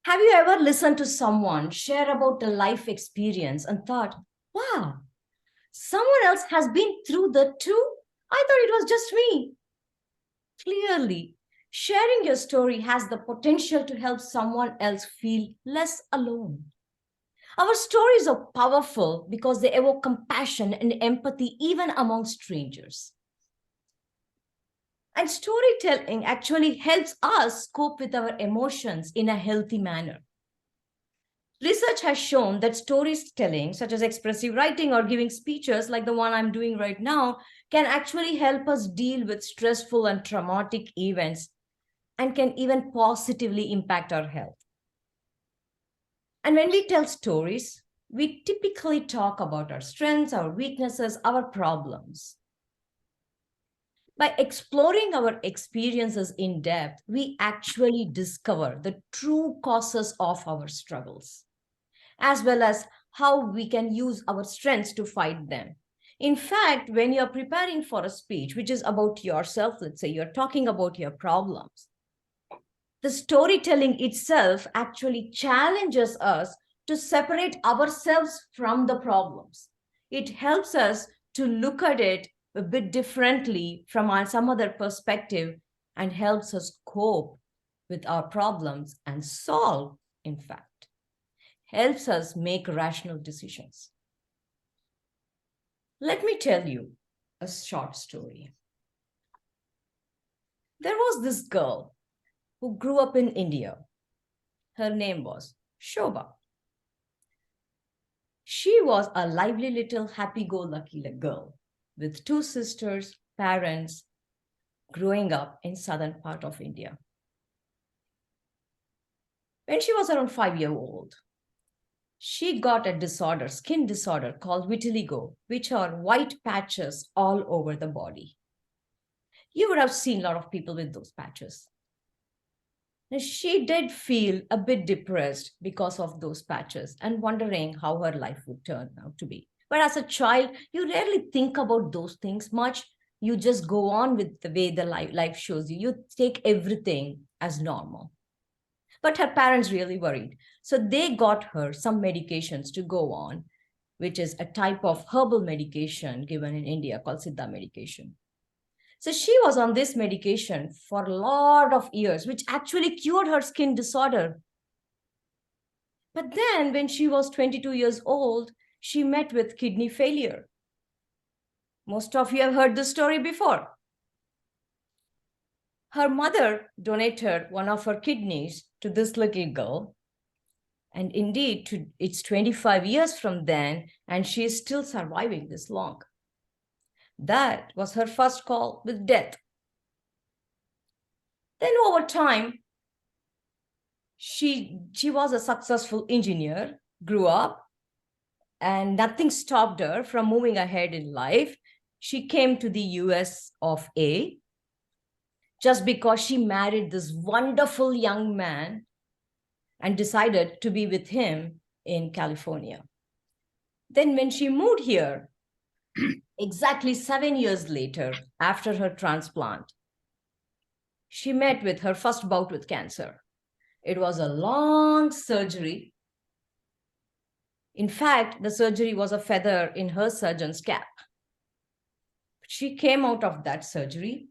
Have you ever listened to someone share about a life experience and thought, wow, someone else has been through that too? I thought it was just me. Clearly, sharing your story has the potential to help someone else feel less alone. Our stories are powerful because they evoke compassion and empathy even among strangers. And storytelling actually helps us cope with our emotions in a healthy manner. Research has shown that storytelling, such as expressive writing or giving speeches like the one I'm doing right now, can actually help us deal with stressful and traumatic events and can even positively impact our health. And when we tell stories, we typically talk about our strengths, our weaknesses, our problems. By exploring our experiences in depth, we actually discover the true causes of our struggles, as well as how we can use our strengths to fight them. In fact, when you're preparing for a speech, which is about yourself, let's say you're talking about your problems, the storytelling itself actually challenges us to separate ourselves from the problems. It helps us to look at it a bit differently from some other perspective and helps us cope with our problems and solve, in fact, helps us make rational decisions. Let me tell you a short story. There was this girl who grew up in India. Her name was Shobha. She was a lively little happy-go-lucky girl with two sisters, parents, growing up in southern part of India. When she was around 5 years old, she got a disorder, skin disorder called vitiligo, which are white patches all over the body. You would have seen a lot of people with those patches. And she did feel a bit depressed because of those patches and wondering how her life would turn out to be. But as a child, you rarely think about those things much. You just go on with the way the life shows you. You take everything as normal. But her parents really worried. So they got her some medications to go on, which is a type of herbal medication given in India called Siddha medication. So she was on this medication for a lot of years, which actually cured her skin disorder. But then when she was 22 years old, she met with kidney failure. Most of you have heard this story before. Her mother donated one of her kidneys to this little girl. And indeed, it's 25 years from then, and she is still surviving this long. That was her first call with death. Then over time, she was a successful engineer, grew up, and nothing stopped her from moving ahead in life. She came to the US of A just because she married this wonderful young man and decided to be with him in California. Then when she moved here, exactly 7 years later, after her transplant, she met with her first bout with cancer. It was a long surgery. In fact, the surgery was a feather in her surgeon's cap. She came out of that surgery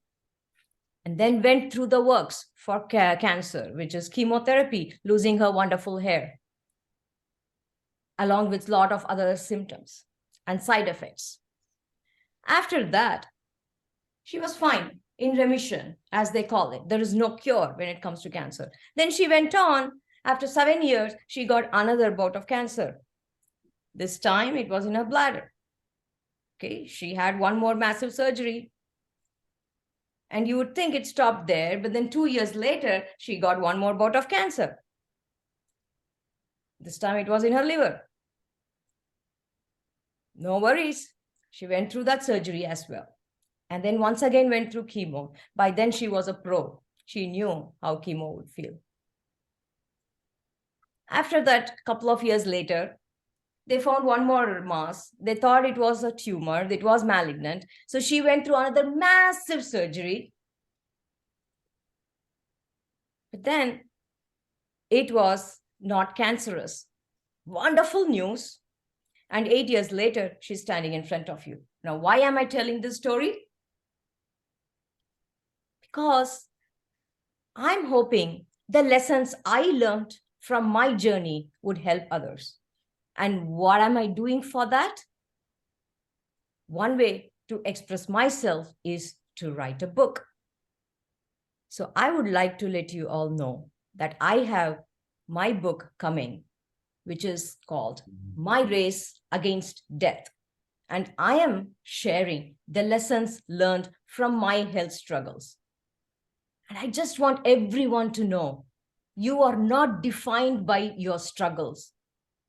and then went through the works for cancer, which is chemotherapy, losing her wonderful hair, along with a lot of other symptoms and side effects. After that, she was fine, in remission, as they call it. There is no cure when it comes to cancer. Then she went on. After 7 years, she got another bout of cancer. This time it was in her bladder. Okay, she had one more massive surgery. And you would think it stopped there, but then 2 years later, she got one more bout of cancer. This time it was in her liver. No worries. She went through that surgery as well. And then once again went through chemo. By then she was a pro. She knew how chemo would feel. After that, couple of years later, they found one more mass. They thought it was a tumor. It was malignant. So she went through another massive surgery. But then it was not cancerous. Wonderful news. And 8 years later, she's standing in front of you. Now, why am I telling this story? Because I'm hoping the lessons I learned from my journey would help others. And what am I doing for that? One way to express myself is to write a book. So I would like to let you all know that I have my book coming, which is called My Race Against Death. And I am sharing the lessons learned from my health struggles. And I just want everyone to know you are not defined by your struggles.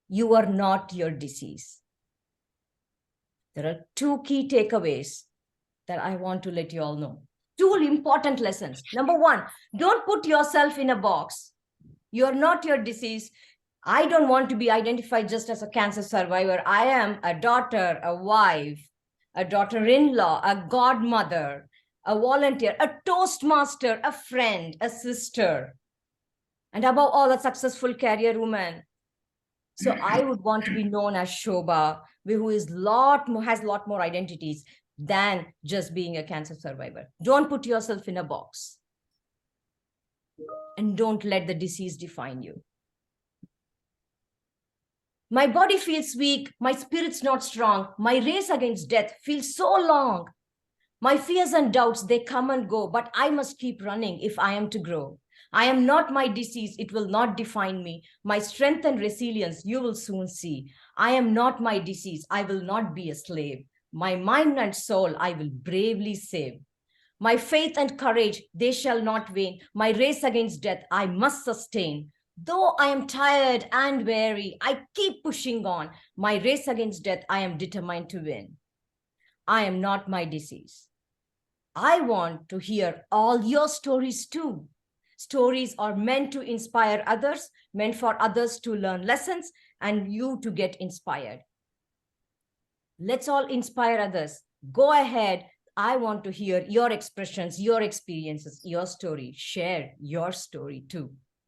You are not your disease. There are two key takeaways that I want to let you all know. Two important lessons. Number one, don't put yourself in a box. You're not your disease. I don't want to be identified just as a cancer survivor. I am a daughter, a wife, a daughter-in-law, a godmother, a volunteer, a toastmaster, a friend, a sister, and above all, a successful career woman. So I would want to be known as Shobha, who has a lot more identities than just being a cancer survivor. Don't put yourself in a box. And don't let the disease define you. My body feels weak. My spirit's not strong. My race against death feels so long. My fears and doubts, they come and go, but I must keep running if I am to grow. I am not my disease. It will not define me. My strength and resilience, you will soon see. I am not my disease. I will not be a slave. My mind and soul, I will bravely save. My faith and courage, they shall not wane. My race against death, I must sustain. Though I am tired and weary, I keep pushing on. My race against death, I am determined to win. I am not my disease. I want to hear all your stories too. Stories are meant to inspire others, meant for others to learn lessons, and you to get inspired. Let's all inspire others. Go ahead. I want to hear your expressions, your experiences, your story. Share your story too.